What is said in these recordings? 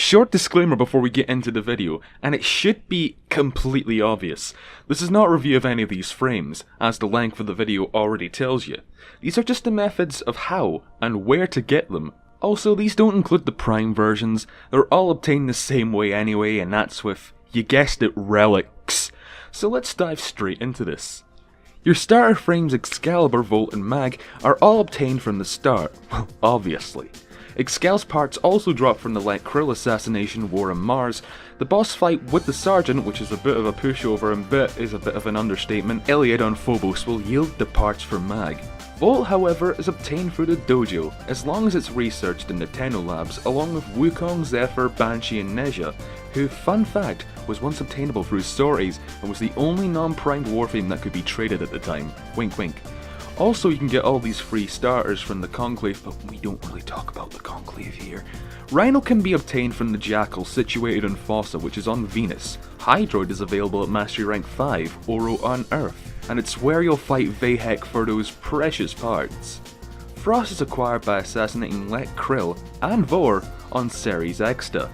Short disclaimer before we get into the video, and it should be completely obvious. This is not a review of any of these frames, as the length of the video already tells you. These are just the methods of how and where to get them. Also, these don't include the Prime versions, they're all obtained the same way anyway, and that's with, you guessed it, relics. So let's dive straight into this. Your starter frames Excalibur, Volt and Mag are all obtained from the start, well obviously. Excal's parts also drop from the Krill Assassination War on Mars. The boss fight with the Sergeant, which is a bit of a pushover and bit is a bit of an understatement, Iliad on Phobos will yield the parts for Mag. Volt, however, is obtained through the dojo, as long as it's researched in the Tenno labs, along with Wukong, Zephyr, Banshee and Nezha, who, fun fact, was once obtainable through stories and was the only non-primed Warframe that could be traded at the time. Wink wink. Also, you can get all these free starters from the Conclave, but we don't really talk about the Conclave here. Rhino can be obtained from the Jackal situated in Fossa, which is on Venus. Hydroid is available at Mastery Rank 5, Oro on Earth, and it's where you'll fight Vahek for those precious parts. Frost is acquired by assassinating Krill and Vor on Ceres Exta.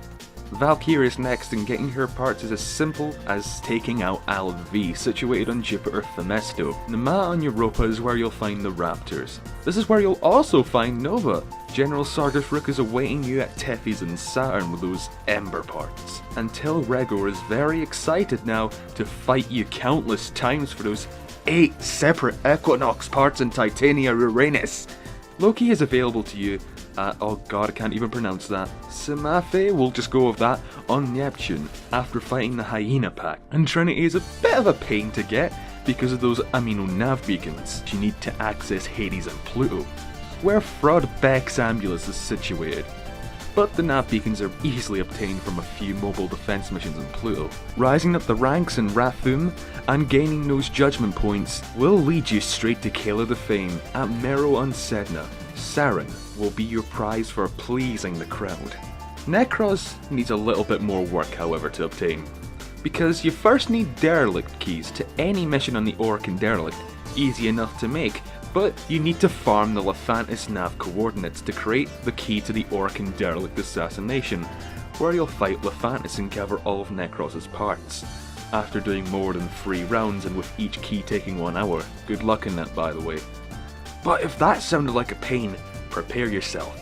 Valkyr is next, and getting her parts is as simple as taking out Alan V, situated on Jupiter Themisto. Nema on Europa is where you'll find the Raptors. This is where you'll also find Nova. General Sargus Rook is awaiting you at Tethys and Saturn with those Ember parts. Until Regor is very excited now to fight you countless times for those 8 separate Equinox parts in Titania Uranus. Loki is available to you at, oh god, I can't even pronounce that, Simafe, we'll just go with that, on Neptune, after fighting the Hyena Pack. And Trinity is a bit of a pain to get, because of those amino nav beacons you need to access Hades and Pluto, where Fraud Beck's Ambulance is situated. But the nav beacons are easily obtained from a few mobile defense missions in Pluto. Rising up the ranks in Rathum and gaining those judgment points will lead you straight to Kayla the Fame at Mero on Sedna. Saryn will be your prize for pleasing the crowd. Nekros needs a little bit more work, however, to obtain, because you first need derelict keys to any mission on the Orcan Derelict, easy enough to make, but you need to farm the Lephantis nav coordinates to create the key to the Orcan Derelict Assassination, where you'll fight Lephantis and gather all of Nekros' parts. After doing more than 3 rounds and with each key taking 1 hour. Good luck in that, by the way. But if that sounded like a pain, prepare yourself.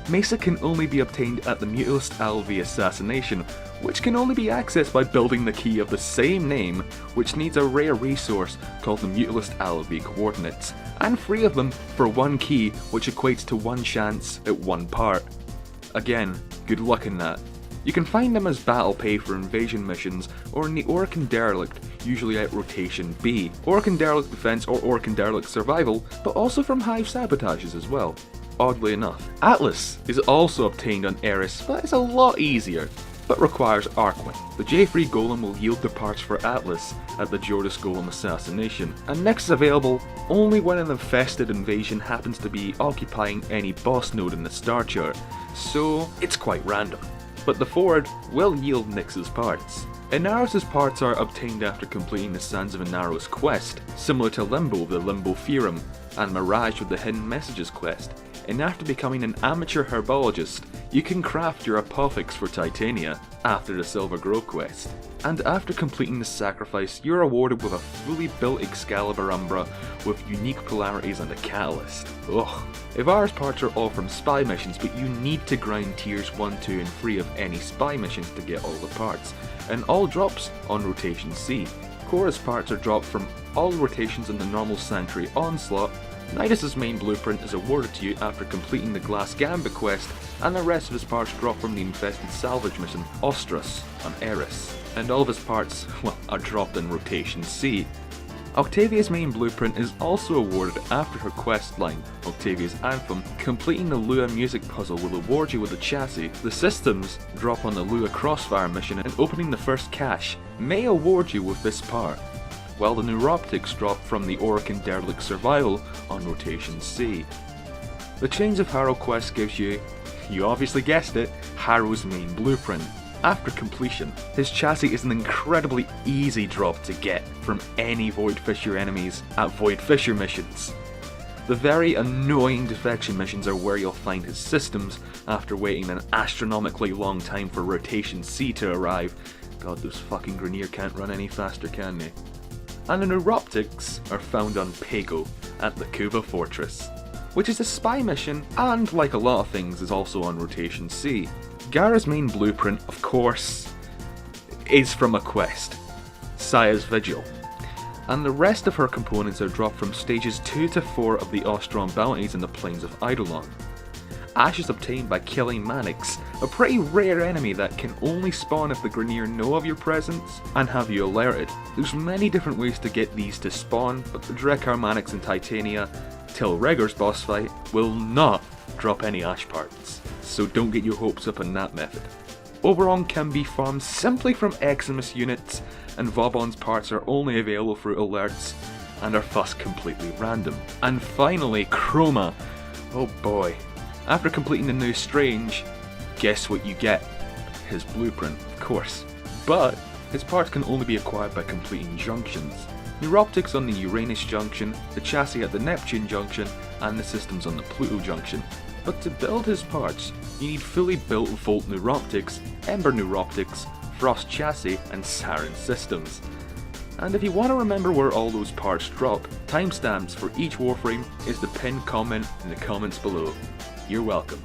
Mesa can only be obtained at the Mutalist LV Assassination, which can only be accessed by building the key of the same name, which needs a rare resource called the Mutalist LV Coordinates, and 3 of them for 1 key, which equates to 1 chance at 1 part. Again, good luck in that. You can find them as battle pay for invasion missions, or in the Orcan Derelict, usually at Rotation B, Orcan Derelict Defense or Orcan Derelict Survival, but also from Hive Sabotages as well. Oddly enough, Atlas is also obtained on Eris, but it's a lot easier, but requires Arcwing. The J3 Golem will yield the parts for Atlas at the Jordis Golem Assassination, and next is available only when an infested invasion happens to be occupying any boss node in the star chart, so it's quite random. But the Ford will yield Nyx's parts. Inaros' parts are obtained after completing the Sands of Inaros quest, similar to Limbo with the Limbo Theorem, and Mirage with the Hidden Messages quest. And after becoming an amateur herbologist, you can craft your apothix for Titania after the Silver Grove quest. And after completing the sacrifice, you're awarded with a fully built Excalibur Umbra with unique polarities and a catalyst. Ugh. Ivara's parts are all from spy missions, but you need to grind tiers 1, 2 and 3 of any spy missions to get all the parts, and all drops on Rotation C. Khora's parts are dropped from all rotations in the normal Sanctuary Onslaught. Nidus' main blueprint is awarded to you after completing the Glass Gambit quest, and the rest of his parts drop from the infested salvage mission Ostras on Eris. And all of his parts, well, are dropped in Rotation C. Octavia's main blueprint is also awarded after her quest line, Octavia's Anthem. Completing the Lua music puzzle will award you with a chassis. The systems drop on the Lua Crossfire mission, and opening the first cache may award you with this part, while the Neuroptics drop from the Orcan Derelict Survival on Rotation C. The Chains of Harrow quest gives you obviously guessed it, Harrow's main blueprint. After completion, his chassis is an incredibly easy drop to get from any Void Fissure enemies at Void Fissure missions. The very annoying defection missions are where you'll find his systems, after waiting an astronomically long time for Rotation C to arrive. God, those fucking Grineer can't run any faster, can they? And the Neuroptics are found on Pago, at the Kuva Fortress, which is a spy mission, and like a lot of things is also on Rotation C. Gara's main blueprint, of course, is from a quest, Saya's Vigil, and the rest of her components are dropped from stages 2 to 4 of the Ostrom bounties in the plains of Eidolon. Ash is obtained by killing Manix, a pretty rare enemy that can only spawn if the Grineer know of your presence and have you alerted. There's many different ways to get these to spawn, but the Drekar Manix in Titania, till Regor's boss fight, will not drop any Ash parts, so don't get your hopes up on that method. Oberon can be farmed simply from Eximus units, and Vaubaun's parts are only available through alerts and are thus completely random. And finally, Chroma. Oh boy. After completing the new Strange, guess what you get? His blueprint, of course. But his parts can only be acquired by completing junctions. Neuroptics on the Uranus junction, the chassis at the Neptune junction, and the systems on the Pluto junction. But to build his parts, you need fully built Volt Neuroptics, Ember Neuroptics, Frost chassis, and Saryn systems. And if you want to remember where all those parts drop, timestamps for each Warframe is the pinned comment in the comments below. You're welcome.